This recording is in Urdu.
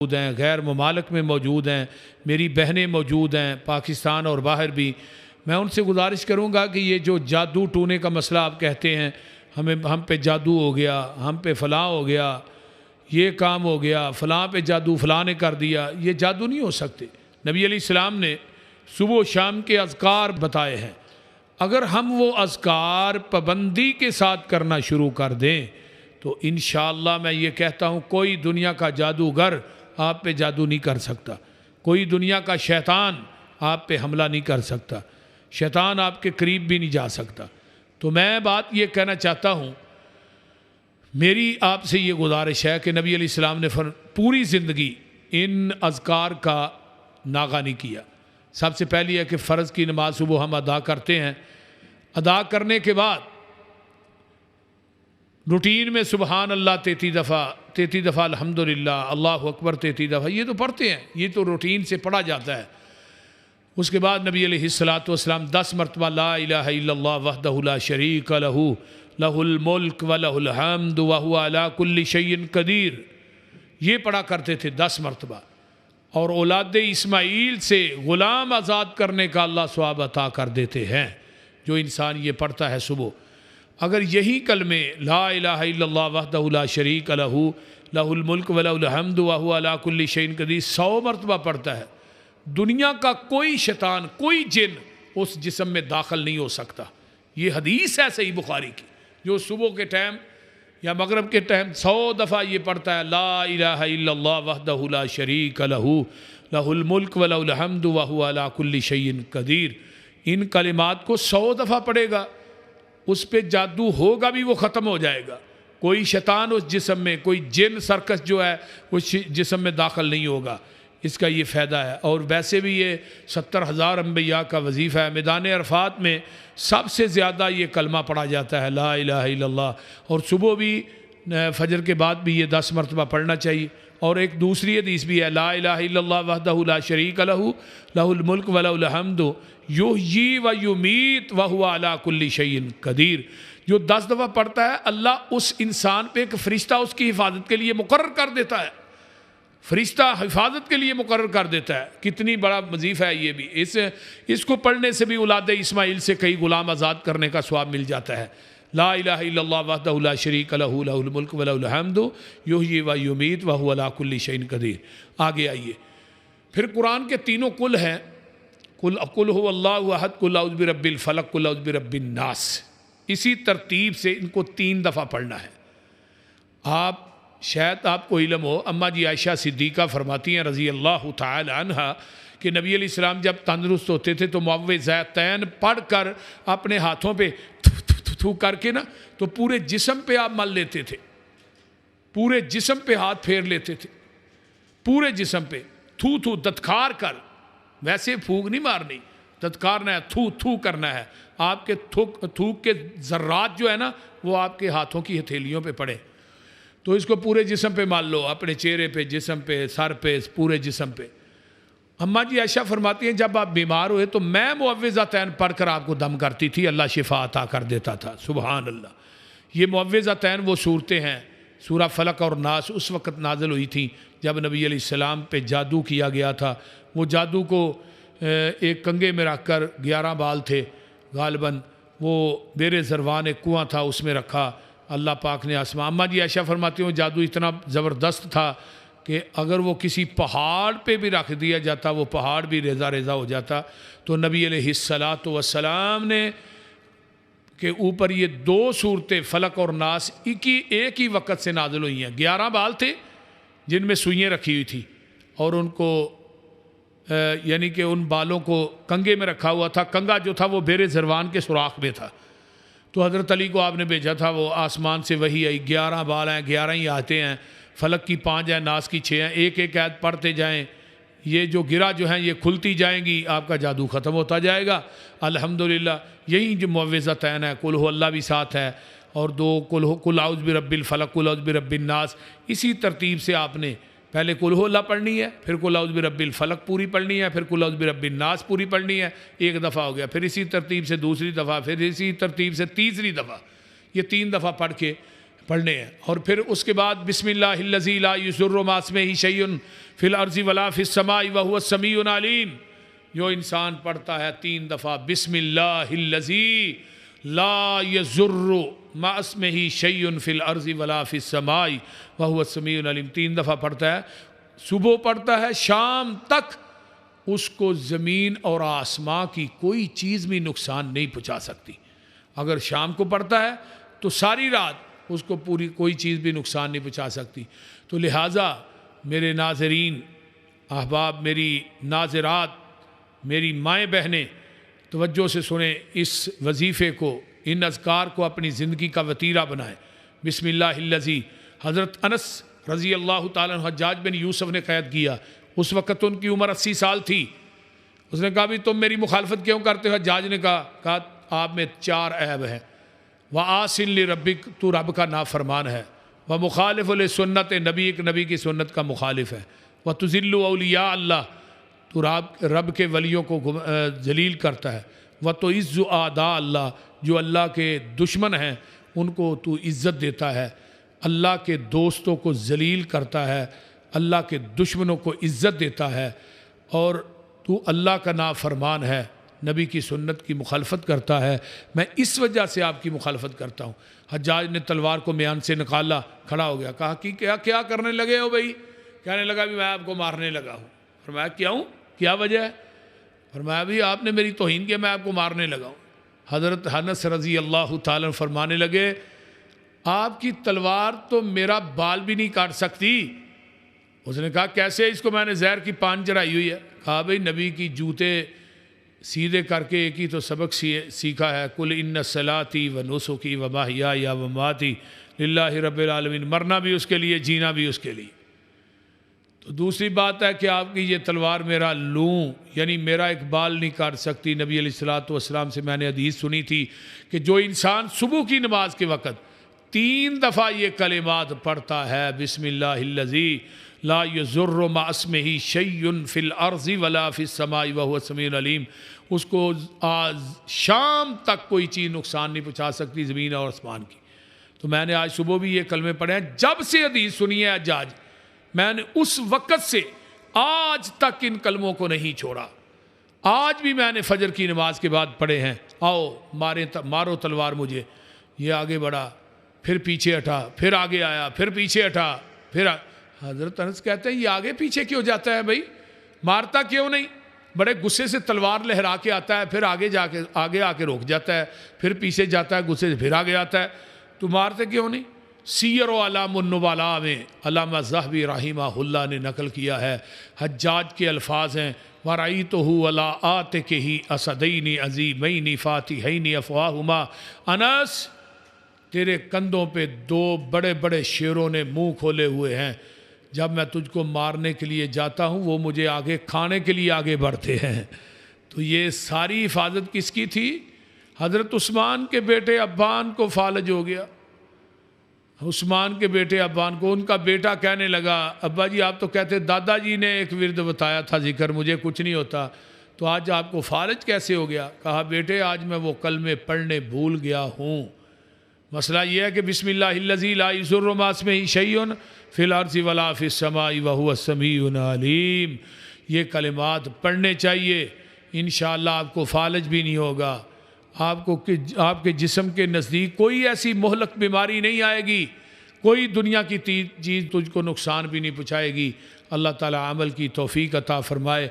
موجود ہیں، غیر ممالک میں موجود ہیں، میری بہنیں موجود ہیں پاکستان اور باہر بھی، میں ان سے گزارش کروں گا کہ یہ جو جادو ٹونے کا مسئلہ آپ کہتے ہیں، ہم پہ جادو ہو گیا، ہم پہ فلاں ہو گیا، یہ کام ہو گیا، فلاں پہ جادو فلاں نے کر دیا، یہ جادو نہیں ہو سکتے۔ نبی علیہ السلام نے صبح و شام کے اذکار بتائے ہیں، اگر ہم وہ اذکار پابندی کے ساتھ کرنا شروع کر دیں تو انشاءاللہ میں یہ کہتا ہوں کوئی دنیا کا جادوگر آپ پہ جادو نہیں کر سکتا، کوئی دنیا کا شیطان آپ پہ حملہ نہیں کر سکتا، شیطان آپ کے قریب بھی نہیں جا سکتا۔ تو میں بات یہ کہنا چاہتا ہوں، میری آپ سے یہ گزارش ہے کہ نبی علیہ السلام نے پوری زندگی ان اذکار کا ناغہ نہیں کیا۔ سب سے پہلی ہے کہ فرض کی نماز صبح ہم ادا کرتے ہیں، ادا کرنے کے بعد روٹین میں سبحان اللہ 33 دفعہ الحمدللہ، اللہ اکبر 33 دفعہ، یہ تو پڑھتے ہیں، یہ تو روٹین سے پڑھا جاتا ہے۔ اس کے بعد نبی علیہ السلام 10 مرتبہ لا الہ الا اللہ وحدہ لا شریک لہ لہ الملک ولہ الحمد وہو علی کل شیء قدیر، یہ پڑھا کرتے تھے 10 مرتبہ۔ اور اولاد اسماعیل سے غلام آزاد کرنے کا اللہ ثواب عطا کر دیتے ہیں جو انسان یہ پڑھتا ہے صبح۔ اگر یہی کلمے لا الہ الا اللہ وحدہ لا شریک لہ لہ الملک ولہ الحمد وہو علی کل شیء قدیر 100 مرتبہ پڑھتا ہے، دنیا کا کوئی شیطان، کوئی جن اس جسم میں داخل نہیں ہو سکتا۔ یہ حدیث ہے صحیح بخاری کی، جو صبح کے ٹائم یا مغرب کے ٹائم 100 دفعہ یہ پڑھتا ہے لا الہ الا اللہ وحدہ لا شریک لہ لہ الملک ولہ الحمد وہو علی کل شیء قدیر، ان کلمات کو 100 دفعہ پڑھے گا، اس پہ جادو ہوگا بھی وہ ختم ہو جائے گا، کوئی شیطان اس جسم میں، کوئی جن سرکش جو ہے اس جسم میں داخل نہیں ہوگا۔ اس کا یہ فائدہ ہے۔ اور ویسے بھی یہ 70,000 انبیاء کا وظیفہ ہے۔ میدان عرفات میں سب سے زیادہ یہ کلمہ پڑھا جاتا ہے لا الہ الا اللہ، اور صبح بھی فجر کے بعد بھی یہ 10 مرتبہ پڑھنا چاہیے۔ اور ایک دوسری حدیث بھی ہے لا الہ الا اللہ وحدہ لا شریک لہ لہ الملک ولہ الحمد یحیی و یمیت وہو علی کل شیء قدیر، جو 10 دفعہ پڑھتا ہے اللہ اس انسان پہ ایک فرشتہ اس کی حفاظت کے لیے مقرر کر دیتا ہے، فرشتہ حفاظت کے لیے مقرر کر دیتا ہے۔ کتنی بڑا وظیفہ ہے یہ بھی، اس کو پڑھنے سے بھی اولاد اسماعیل سے کئی غلام آزاد کرنے کا ثواب مل جاتا ہے۔ لا الہ الا اللہ وحدہ لا شریک لہ لہ الملک ولہ الحمد یحیی و یمیت وہو علی کل شیء قدیر۔ آگے آئیے، پھر قرآن کے تینوں کل ہیں، قل هو اللہ احد، قل اعوذ برب الفلق، قل اعوذ برب الناس، اسی ترتیب سے ان کو 3 دفعہ پڑھنا ہے۔ شاید آپ کو علم ہو، اماں جی عائشہ صدیقہ فرماتی ہیں رضی اللہ تعالی عنہ کہ نبی علیہ السلام جب تندرست ہوتے تھے تو معوذتین پڑھ کر اپنے ہاتھوں پہ تھو کر کے نا تو پورے جسم پہ آپ مل لیتے تھے، پورے جسم پہ ہاتھ پھیر لیتے تھے، پورے جسم پہ تھو دتکار کر، ویسے پھونک نہیں مارنی، دتکارنا ہے، تھو کرنا ہے، آپ کے تھوک کے ذرات جو ہے نا وہ آپ کے ہاتھوں کی ہتھیلیوں پہ پڑے، تو اس کو پورے جسم پہ مال لو، اپنے چہرے پہ، جسم پہ، سر پہ، پورے جسم پہ۔ اماں جی عائشہ فرماتی ہیں جب آپ بیمار ہوئے تو میں معوذتین پڑھ کر آپ کو دم کرتی تھی، اللہ شفا عطا کر دیتا تھا۔ سبحان اللہ۔ یہ معوذتین وہ صورتیں ہیں، سورہ فلق اور ناس اس وقت نازل ہوئی تھیں جب نبی علیہ السلام پہ جادو کیا گیا تھا۔ وہ جادو کو ایک کنگے میں رکھ کر 11 بال تھے غالباً، وہ بیر زروان ایک کنواں تھا اس میں رکھا، اللہ پاک نے آسمان، اماں جی عائشہ فرماتی ہوں جادو اتنا زبردست تھا کہ اگر وہ کسی پہاڑ پہ بھی رکھ دیا جاتا وہ پہاڑ بھی ریزہ ریزہ ہو جاتا۔ تو نبی علیہ السلام نے کہ اوپر یہ 2 صورتیں فلق اور ناس ایک ہی وقت سے نازل ہوئی ہیں۔ 11 بال تھے جن میں سوئیں رکھی ہوئی تھی، اور ان کو یعنی کہ ان بالوں کو کنگے میں رکھا ہوا تھا، کنگا جو تھا وہ بیر زروان کے سوراخ میں تھا، تو حضرت علی کو آپ نے بھیجا تھا، وہ آسمان سے وہی آئی، 11 بال ہیں، 11 ہی آتے ہیں، فلک کی 5 ہیں، ناس کی 6 ہیں، ایک ایک آیت پڑھتے جائیں، یہ جو گرہ جو ہیں یہ کھلتی جائیں گی، آپ کا جادو ختم ہوتا جائے گا الحمدللہ۔ یہی جو معوذتین ہے، قل هو اللہ بھی ساتھ ہے، اور 2 قل اعوذ برب الفلق، قل اعوذ برب الناس، اسی ترتیب سے آپ نے پہلے قل هو اللہ پڑھنی ہے، پھر قل اعوذ برب الفلق پوری پڑھنی ہے، پھر قل اعوذ برب الناس پوری پڑھنی ہے، ایک دفعہ ہو گیا، پھر اسی ترتیب سے دوسری دفعہ، پھر اسی ترتیب سے تیسری دفعہ، یہ 3 دفعہ پڑھ کے پڑھنے ہیں۔ اور پھر اس کے بعد بسم اللہ الذی لا یضر مع اسمہ شیء فی الارض ولا فی السماء وهو السمیع العلیم، جو انسان پڑھتا ہے 3 دفعہ بسم اللہ الذی لا یضر مع اسمہ شیء فی الارض ولا فی السماء وهو السمیع العلیم، 3 دفعہ پڑھتا ہے، صبح پڑھتا ہے، شام تک اس کو زمین اور آسمان کی کوئی چیز بھی نقصان نہیں پہنچا سکتی۔ اگر شام کو پڑھتا ہے تو ساری رات اس کو پوری کوئی چیز بھی نقصان نہیں پہنچا سکتی۔ تو لہٰذا میرے ناظرین احباب، میری ناظرات، میری مائیں بہنیں، توجہ سے سنیں، اس وظیفے کو، ان اذکار کو اپنی زندگی کا وتیرہ بنائیں۔ بسم اللہ الذی، حضرت انس رضی اللہ تعالیٰ عنہ حجاج بن یوسف نے قید کیا، اس وقت ان کی عمر 80 سال تھی۔ اس نے کہا بھی تم میری مخالفت کیوں کرتے ہو؟ حجاج نے کہا آپ میں 4 عیب ہیں۔ وَآسِن لِرَبِّک، تو رب کا نافرمان ہے، وَمُخَالِفُ لِسُنَّتِ، نبی ایک نبی کی سنت کا مخالف ہے، وَتُذِلُّ أَوْلِيَاءَ اللہ، تو رب کے ولیوں کو ذلیل کرتا ہے، وَتُعِزُّ أَعْدَاءَ اللہ، جو اللہ کے دشمن ہیں ان کو تو عزت دیتا ہے، اللہ کے دوستوں کو ذلیل کرتا ہے، اللہ کے دشمنوں کو عزت دیتا ہے، اور تو اللہ کا نافرمان ہے، نبی کی سنت کی مخالفت کرتا ہے، میں اس وجہ سے آپ کی مخالفت کرتا ہوں۔ حجاج نے تلوار کو میان سے نکالا، کھڑا ہو گیا، کہا کہ کیا کرنے لگے ہو بھائی؟ کہنے لگا بھی میں آپ کو مارنے لگا ہوں۔ فرمایا کیوں؟ کیا وجہ ہے؟ فرمایا بھی آپ نے میری توہین کی، میں آپ کو مارنے لگا ہوں۔ حضرت انس رضی اللہ تعالیٰ فرمانے لگے آپ کی تلوار تو میرا بال بھی نہیں کاٹ سکتی۔ اس نے کہا کیسے؟ اس کو میں نے زہر کی پان چڑھائی ہوئی ہے۔ کہا بھئی نبی کی جوتے سیدھے کر کے ایک ہی تو سبق سیکھا ہے، قل ان صلاتی و نسکی و محیای و مماتی للہ رب العالمین، مرنا بھی اس کے لیے، جینا بھی اس کے لیے۔ تو دوسری بات ہے کہ آپ کی یہ تلوار میرا لوں یعنی میرا ایک بال نہیں کاٹ سکتی۔ نبی علیہ الصلوۃ والسلام سے میں نے حدیث سنی تھی کہ جو انسان صبح کی نماز کے وقت 3 دفعہ یہ کلمات پڑھتا ہے، بسم اللہ الذی لا یضر مع اسمہ شیء فی الارض ولا فی السماء وهو السمیع العلیم، اس کو شام تک کوئی چیز نقصان نہیں پہنچا سکتی زمین اور آسمان کی۔ تو میں نے آج صبح بھی یہ کلمے پڑھے ہیں، جب سے حدیث سنی ہے حجاج، میں نے اس وقت سے آج تک ان کلموں کو نہیں چھوڑا۔ آج بھی میں نے فجر کی نماز کے بعد پڑھے ہیں، آؤ مارو تلوار مجھے، یہ آگے بڑھا، پھر پیچھے ہٹا، پھر آگے آیا، پھر پیچھے ہٹا، پھر حضرت انس کہتے ہیں یہ آگے پیچھے کیوں جاتا ہے بھائی؟ مارتا کیوں نہیں؟ بڑے غصے سے تلوار لہرا کے آتا ہے، پھر آگے آ کے روک جاتا ہے، پھر پیچھے جاتا ہے، غصے سے پھر آگے آتا ہے، تو مارتے کیوں نہیں؟ سیر و علام النبلاء میں علامہ ذہبی رحمہ اللہ نے نقل کیا ہے، حجاج کے الفاظ ہیں وَرَأَيْتُهُ وَلَا آتِكِهِ أَسَدَيْنِ عَظِيمَيْنِ فَاتِحَيْنِ أَفْوَاهُمَا، انس تیرے کندھوں پہ 2 بڑے بڑے شیروں نے منہ کھولے ہوئے ہیں، جب میں تجھ کو مارنے کے لیے جاتا ہوں وہ مجھے آگے کھانے کے لیے آگے بڑھتے ہیں۔ تو یہ ساری حفاظت کس کی تھی؟ حضرت عثمان کے بیٹے عفان کو فالج ہو گیا، عثمان کے بیٹے عفان کو، ان کا بیٹا کہنے لگا ابا جی آپ تو کہتے دادا جی نے ایک ورد بتایا تھا ذکر، مجھے کچھ نہیں ہوتا، تو آج آپ کو فالج کیسے ہو گیا؟ کہا بیٹے آج میں وہ کلمے پڑھنے بھول گیا ہوں۔ مسئلہ یہ ہے کہ بسم اللہ الذی لا یضر مع اسمہ شیء فی الارض ولا فی السماء وهو السمیع العلیم، یہ کلمات پڑھنے چاہیے، انشاءاللہ آپ کو فالج بھی نہیں ہوگا، آپ کے جسم کے نزدیک کوئی ایسی مہلک بیماری نہیں آئے گی، کوئی دنیا کی چیز تجھ کو نقصان بھی نہیں پہنچائے گی۔ اللہ تعالی عمل کی توفیق عطا فرمائے۔